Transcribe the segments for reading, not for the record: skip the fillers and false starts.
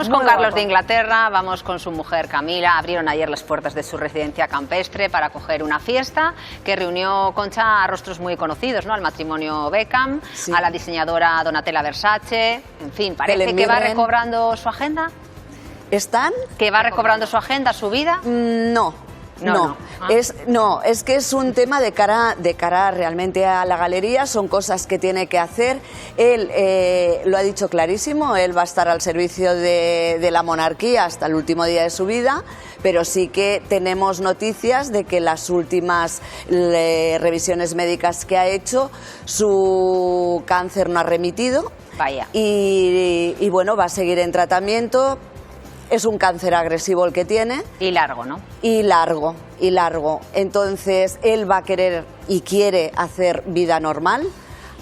Vamos con Carlos de Inglaterra, vamos con su mujer Camila. Abrieron ayer las puertas de su residencia campestre para acoger una fiesta que reunió, Concha, a rostros muy conocidos, ¿no? Al matrimonio Beckham, sí, a la diseñadora Donatella Versace, en fin, parece que va recobrando su agenda. ¿Están? ¿Que va recobrando su agenda, su vida? No. Es que es un tema de cara realmente a la galería, son cosas que tiene que hacer. Él lo ha dicho clarísimo, él va a estar al servicio de la monarquía hasta el último día de su vida, pero sí que tenemos noticias de que las últimas revisiones médicas que ha hecho, su cáncer no ha remitido. Vaya. Y bueno, va a seguir en tratamiento. Es un cáncer agresivo el que tiene. Y largo, ¿no? Y largo. Entonces, él va a querer y quiere hacer vida normal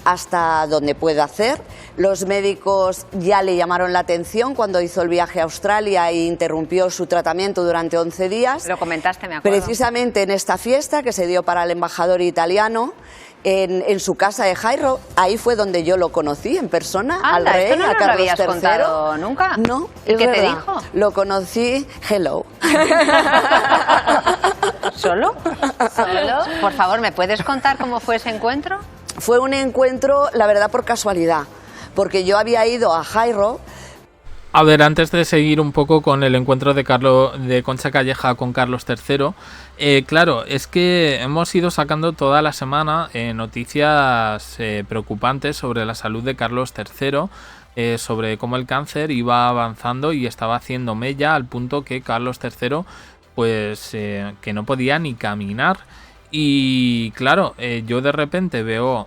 hasta donde pueda hacer. Los médicos ya le llamaron la atención cuando hizo el viaje a Australia e interrumpió su tratamiento durante 11 días. Lo comentaste, me acuerdo. Precisamente en esta fiesta que se dio para el embajador italiano, en su casa de Jairo, ahí fue donde yo lo conocí en persona. Anda, al rey, ¿esto no a Carlos lo habías III. contado nunca? No. ¿Y qué te dijo? Lo conocí, hello. ¿Solo? Por favor, ¿me puedes contar cómo fue ese encuentro? Fue un encuentro, la verdad, por casualidad, porque yo había ido a Jairo. A ver, antes de seguir un poco con el encuentro de Concha Calleja con Carlos III, claro, es que hemos ido sacando toda la semana noticias preocupantes sobre la salud de Carlos III, sobre cómo el cáncer iba avanzando y estaba haciendo mella al punto que Carlos III, pues, que no podía ni caminar. Y claro, yo de repente veo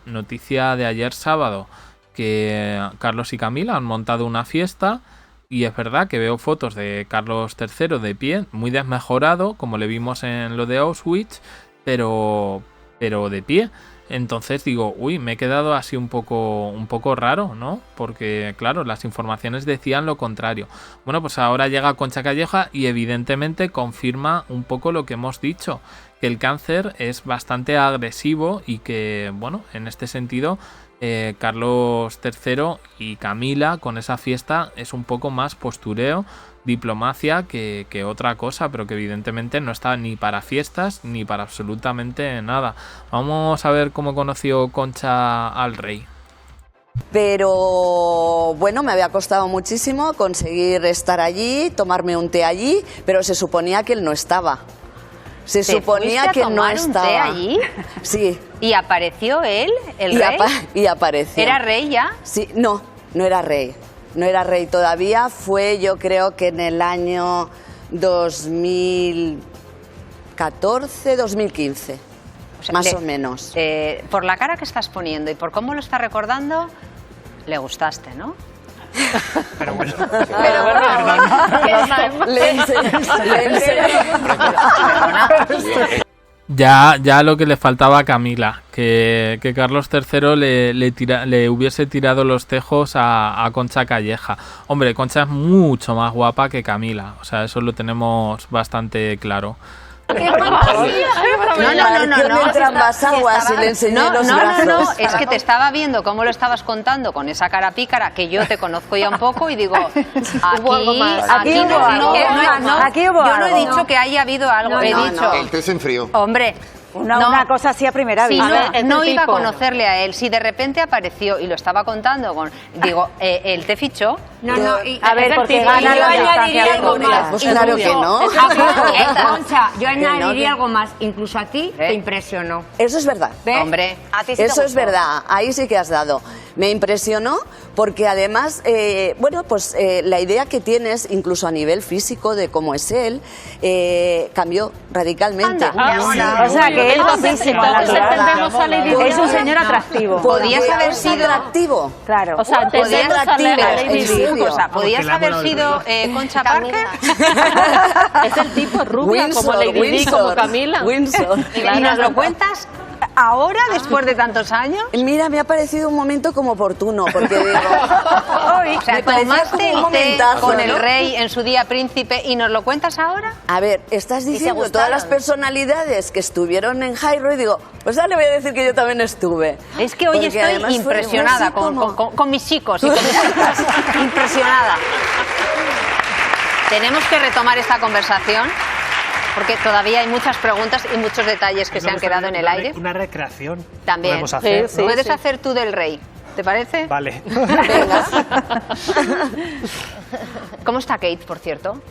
noticia de ayer sábado que Carlos y Camila han montado una fiesta y es verdad que veo fotos de Carlos III de pie, muy desmejorado, como le vimos en lo de Auschwitz, pero de pie. Entonces digo, uy, me he quedado así un poco raro, ¿no? Porque, claro, las informaciones decían lo contrario. Bueno, pues ahora llega Concha Calleja y evidentemente confirma un poco lo que hemos dicho, que el cáncer es bastante agresivo y que, bueno, en este sentido, Carlos III y Camila con esa fiesta es un poco más postureo, diplomacia que otra cosa, pero que evidentemente no está ni para fiestas ni para absolutamente nada. Vamos a ver cómo conoció Concha al rey. Pero bueno, me había costado muchísimo conseguir estar allí, tomarme un té allí, pero se suponía que él no estaba. Se suponía que no estaba. ¿Té allí? Sí. ¿Y apareció él, el rey? Y apareció. ¿Era rey ya? Sí, no era rey. No era rey todavía, fue yo creo que en el año 2014, 2015, o sea, más o menos. Por la cara que estás poniendo y por cómo lo está recordando, le gustaste, ¿no? Pero bueno. Ya lo que le faltaba a Camila, que Carlos III le hubiese tirado los tejos a Concha Calleja. Hombre, Concha es mucho más guapa que Camila, o sea, eso lo tenemos bastante claro. No, es que te estaba viendo cómo lo estabas contando con esa cara pícara, que yo te conozco ya un poco y digo, aquí yo no he dicho que haya habido algo, he dicho, el té se enfrió. hombre, una cosa así a primera vista. Si no iba a conocerle a él, si de repente apareció y lo estaba contando con, digo, él te fichó. A ver, porque gana la distancia. Pues claro que no. Concha, yo añadiría algo más. Incluso a ti te impresionó. Eso es verdad. Hombre, a ti sí eso es verdad. Ahí sí que has dado. Me impresionó porque además, bueno, pues la idea que tienes, incluso a nivel físico de cómo es él, cambió radicalmente. O sea, que él es un señor atractivo. Podías haber sido atractivo. Claro. O sea, podías haber sido Concha Parker. Es el tipo rubia, como Lady Di, como Camila. Windsor. ¿Y nos lo cuentas? ahora, después de tantos años? Mira, me ha parecido un momento como oportuno, porque digo... O sea, me parecía tomaste como un el té momentazo, con ¿no? el rey en su día príncipe y nos lo cuentas ahora. A ver, estás diciendo gustaron? todas las personalidades que estuvieron en Highroyd, digo, pues ahora le voy a decir que yo también estuve. Es que hoy Porque estoy además fue impresionada así como- con mis chicos y con mis chicas. Impresionada. Tenemos que retomar esta conversación porque todavía hay muchas preguntas y muchos detalles que se han quedado en el aire. Una recreación. También. Podemos hacer, Sí, ¿no? Puedes hacer tú del rey, ¿te parece? Vale. Venga. ¿Cómo está Kate, por cierto?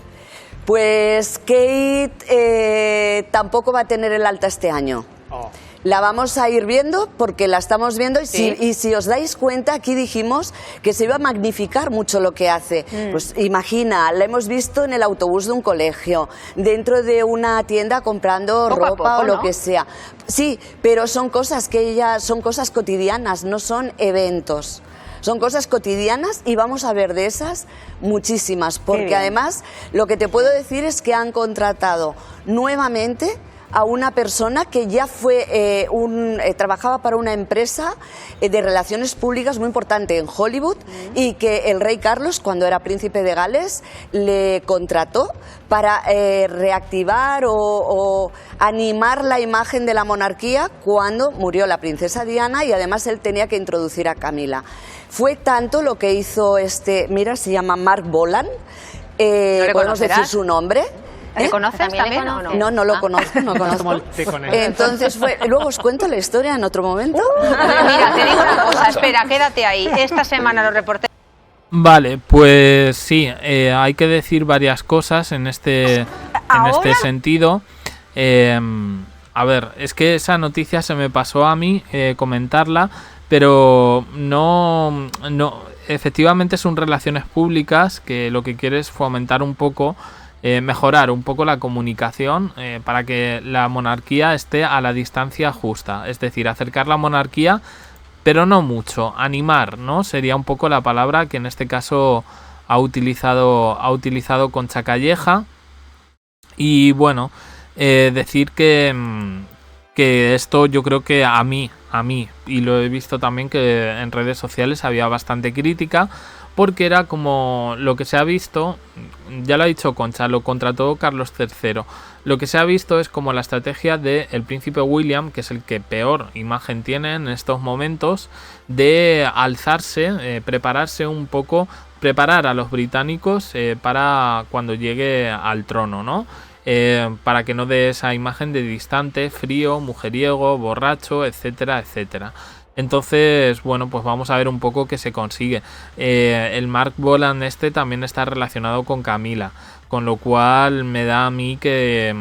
Pues Kate tampoco va a tener el alta este año. Oh. La vamos a ir viendo porque la estamos viendo y, Sí. si os dais cuenta, aquí dijimos que se iba a magnificar mucho lo que hace. Pues imagina, la hemos visto en el autobús de un colegio, dentro de una tienda comprando Poco a ropa poco, o lo ¿no? que sea. Sí, pero son cosas son cosas cotidianas, no son eventos. Son cosas cotidianas y vamos a ver de esas muchísimas, porque bien. además lo que te puedo decir es que han contratado nuevamente a una persona que ya fue trabajaba para una empresa de relaciones públicas muy importante en Hollywood y que el rey Carlos, cuando era príncipe de Gales, le contrató para reactivar o animar la imagen de la monarquía cuando murió la princesa Diana y además él tenía que introducir a Camila. Fue tanto lo que hizo mira, se llama Mark Bolan, le podemos decir conocerás? su nombre. ¿Le conoces ¿También le también o no? conoces? No, no lo conozco, no conozco. Como el té con él. Entonces luego os cuento la historia en otro momento. Mira, te digo una cosa, espera, quédate ahí. Esta semana los reporteros... Vale, pues sí, hay que decir varias cosas en este sentido. A ver, es que esa noticia se me pasó a mí comentarla, pero no, efectivamente son relaciones públicas que lo que quiere es fomentar un poco, mejorar un poco la comunicación para que la monarquía esté a la distancia justa, es decir, acercar la monarquía, pero no mucho, animar, ¿no? Sería un poco la palabra que en este caso ha utilizado Concha Calleja. Y bueno, decir que esto yo creo que a mí, y lo he visto también que en redes sociales había bastante crítica, porque era como lo que se ha visto, ya lo ha dicho Concha, lo contrató Carlos III. Lo que se ha visto es como la estrategia del príncipe William, que es el que peor imagen tiene en estos momentos, de alzarse, prepararse un poco, preparar a los británicos para cuando llegue al trono, ¿no? Para que no dé esa imagen de distante, frío, mujeriego, borracho, etcétera, etcétera. Entonces, bueno, pues vamos a ver un poco qué se consigue. El Mark Bolan también está relacionado con Camila, con lo cual me da a mí que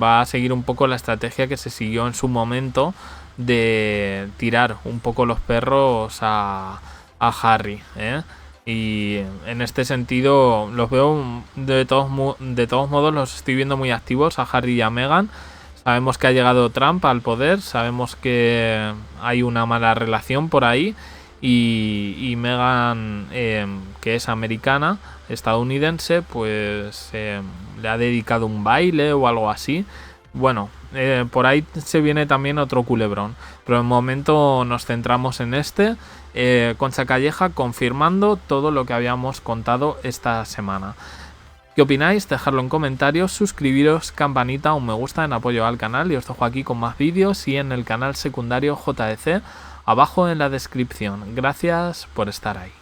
va a seguir un poco la estrategia que se siguió en su momento de tirar un poco los perros a Harry, ¿eh? Y en este sentido los veo de todos modos, los estoy viendo muy activos a Harry y a Meghan. Sabemos que ha llegado Trump al poder, sabemos que hay una mala relación por ahí y Meghan, que es americana, estadounidense, pues le ha dedicado un baile o algo así. Bueno, por ahí se viene también otro culebrón, pero de momento nos centramos en Concha Calleja confirmando todo lo que habíamos contado esta semana. ¿Qué opináis? Dejadlo en comentarios, suscribiros, campanita, un me gusta en apoyo al canal y os dejo aquí con más vídeos y en el canal secundario JDC abajo en la descripción. Gracias por estar ahí.